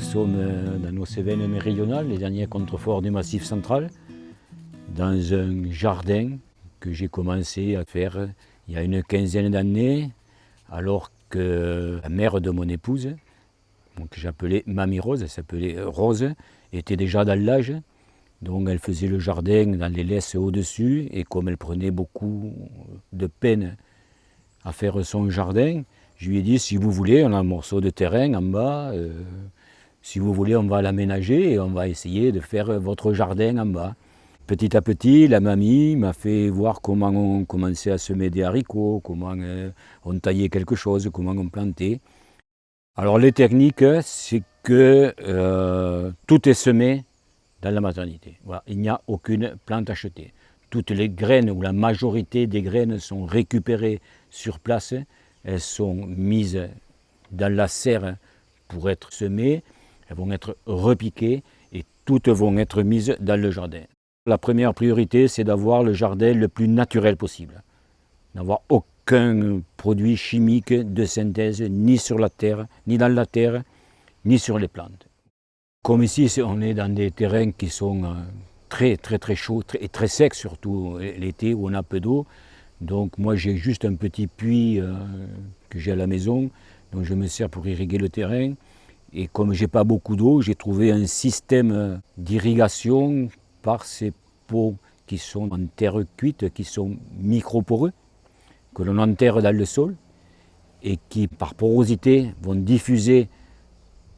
sommes dans nos Cévennes méridionales, les derniers contreforts du Massif central, dans un jardin que j'ai commencé à faire il y a une quinzaine d'années, alors que la mère de mon épouse, que j'appelais Mamie Rose, elle s'appelait Rose, était déjà dans l'âge. Donc elle faisait le jardin dans les laisses au-dessus, et comme elle prenait beaucoup de peine à faire son jardin, je lui ai dit, si vous voulez, on a un morceau de terrain en bas, si vous voulez, on va l'aménager et on va essayer de faire votre jardin en bas. Petit à petit, la mamie m'a fait voir comment on commençait à semer des haricots, comment on taillait quelque chose, comment on plantait. Alors les techniques, c'est que tout est semé dans la maternité. Voilà, il n'y a aucune plante achetée. Toutes les graines, ou la majorité des graines, sont récupérées sur place. Elles sont mises dans la serre pour être semées. Elles vont être repiquées et toutes vont être mises dans le jardin. La première priorité, c'est d'avoir le jardin le plus naturel possible. D'avoir aucun produit chimique de synthèse, ni sur la terre, ni dans la terre, ni sur les plantes. Comme ici, on est dans des terrains qui sont très chauds et très secs, surtout l'été où on a peu d'eau. Donc moi j'ai juste un petit puits que j'ai à la maison, dont je me sers pour irriguer le terrain. Et comme j'ai pas beaucoup d'eau, j'ai trouvé un système d'irrigation par ces pots qui sont en terre cuite, qui sont microporeux, que l'on enterre dans le sol et qui par porosité vont diffuser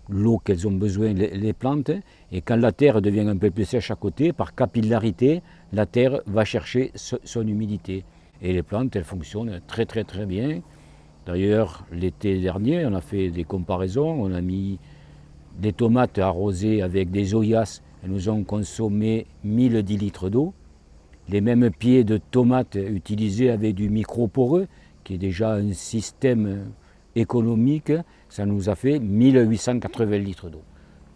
l'eau qu'elles ont besoin, les plantes, et quand la terre devient un peu plus sèche à côté, par capillarité, la terre va chercher son humidité. Et les plantes, elles fonctionnent très bien. D'ailleurs, l'été dernier, on a fait des comparaisons, on a mis des tomates arrosées avec des oyas, elles nous ont consommé 1010 litres d'eau. Les mêmes pieds de tomates utilisés avec du microporeux, qui est déjà un système économique, ça nous a fait 1880 litres d'eau.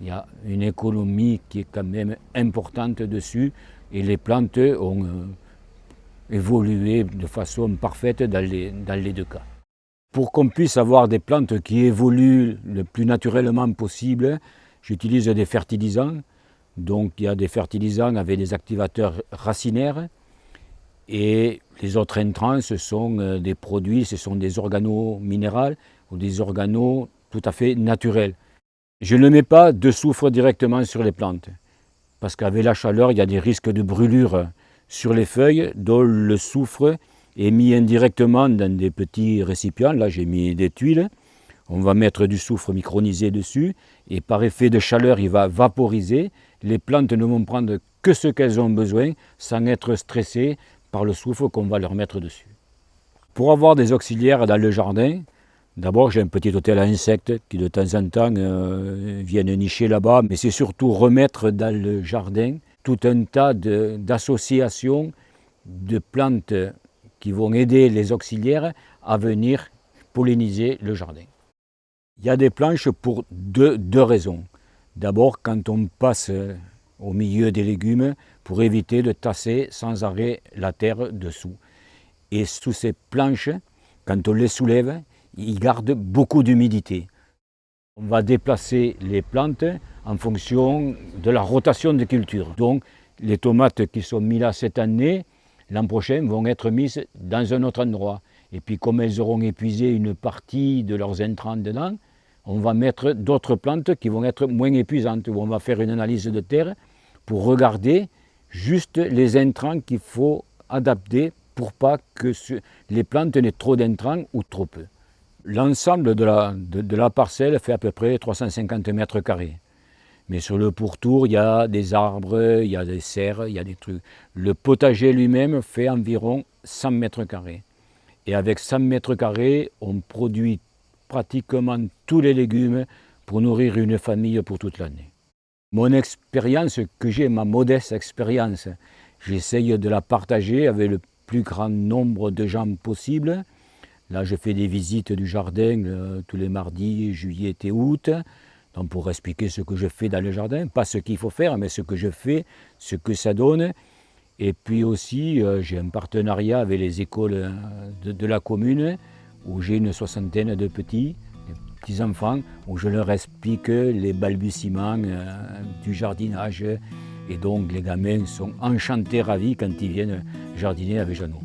Il y a une économie qui est quand même importante dessus, et les plantes ont évolué de façon parfaite dans les deux cas. Pour qu'on puisse avoir des plantes qui évoluent le plus naturellement possible, j'utilise des fertilisants. Donc il y a des fertilisants avec des activateurs racinaires, et les autres intrants, ce sont des produits, ce sont des organominéraux ou des organos tout à fait naturels. Je ne mets pas de soufre directement sur les plantes, parce qu'avec la chaleur, il y a des risques de brûlure sur les feuilles, dont le soufre est mis indirectement dans des petits récipients. Là, j'ai mis des tuiles. On va mettre du soufre micronisé dessus, et par effet de chaleur, il va vaporiser. Les plantes ne vont prendre que ce qu'elles ont besoin, sans être stressées par le soufre qu'on va leur mettre dessus. Pour avoir des auxiliaires dans le jardin, d'abord j'ai un petit hôtel à insectes qui de temps en temps viennent nicher là-bas, mais c'est surtout remettre dans le jardin tout un tas d'associations de plantes qui vont aider les auxiliaires à venir polliniser le jardin. Il y a des planches pour deux raisons. D'abord, quand on passe au milieu des légumes, pour éviter de tasser sans arrêt la terre dessous. Et sous ces planches, quand on les soulève, ils gardent beaucoup d'humidité. On va déplacer les plantes en fonction de la rotation de culture. Donc, les tomates qui sont mises là cette année, l'an prochain vont être mises dans un autre endroit. Et puis, comme elles auront épuisé une partie de leurs intrants dedans, on va mettre d'autres plantes qui vont être moins épuisantes. On va faire une analyse de terre pour regarder juste les intrants qu'il faut adapter pour pas que les plantes n'aient trop d'intrants ou trop peu. L'ensemble de la parcelle fait à peu près 350 mètres carrés. Mais sur le pourtour, il y a des arbres, il y a des serres, il y a des trucs. Le potager lui-même fait environ 100 mètres carrés. Et avec 100 mètres carrés, on produit pratiquement tous les légumes pour nourrir une famille pour toute l'année. Mon expérience que j'ai, ma modeste expérience, j'essaye de la partager avec le plus grand nombre de gens possible. Là, je fais des visites du jardin tous les mardis, juillet et août, donc pour expliquer ce que je fais dans le jardin, pas ce qu'il faut faire, mais ce que je fais, ce que ça donne. Et puis aussi, j'ai un partenariat avec les écoles de la commune, où j'ai une soixantaine de petits, petits-enfants où je leur explique les balbutiements du jardinage. Et donc les gamins sont enchantés, ravis quand ils viennent jardiner avec Jeannot.